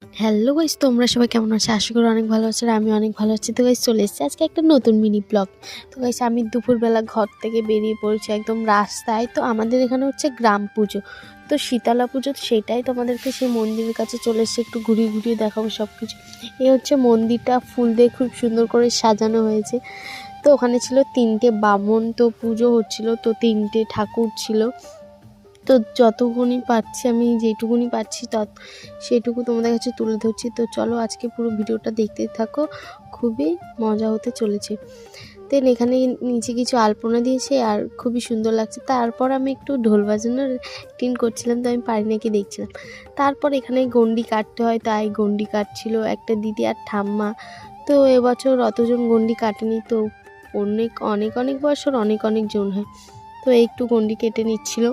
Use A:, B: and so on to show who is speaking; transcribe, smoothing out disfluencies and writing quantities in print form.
A: Hello guys, তোমরা সবাই কেমন আছো? আশা করি অনেক ভালো আছো আর আমি অনেক ভালো আছি। তো গাইস চলে এসেছি আজকে একটা নতুন মিনি ব্লগ। তো গাইস আমি দুপুরবেলা ঘর থেকে বেরিয়ে পড়েছি একদম রাস্তায়। তো আমাদের এখানে হচ্ছে গ্রাম পুজো, তো শীতলা পুজো, তো সেটাই তোমাদেরকে সেই মন্দিরের কাছে চলে এসেছি, একটু ঘুরিয়ে ঘুরিয়ে দেখাবো সব কিছু। এই হচ্ছে মন্দিরটা, ফুল দিয়ে খুব সুন্দর করে সাজানো হয়েছে। তো ওখানে ছিল 3টে বামন, তো পুজো হচ্ছিল, তো 3টে ঠাকুর ছিল। তো যতটুকুনি পারছি, আমি যেটুকুনি পারছি সেটুকু তোমাদের কাছে তুলে ধরছি। তো চলো আজকে পুরো ভিডিওটা দেখতে থাকো, খুবই মজা হতে চলেছে। দেন এখানে নিচে কিছু আলপনা দিয়েছে আর খুবই সুন্দর লাগছে। তারপর আমি একটু ঢোল বাজানোর টিন করছিলাম, তো আমি পারি নাকি দেখছিলাম। তারপর এখানে গন্ডি কাটতে হয়, তাই গন্ডি কাটছিল একটা দিদি আর ঠাম্মা। তো এবছর অতজন গন্ডি কাটেনি, তো অনেক অনেক অনেক বছর অনেক অনেক জন হয়, তো একটু গন্ডি কেটে নিচ্ছিল।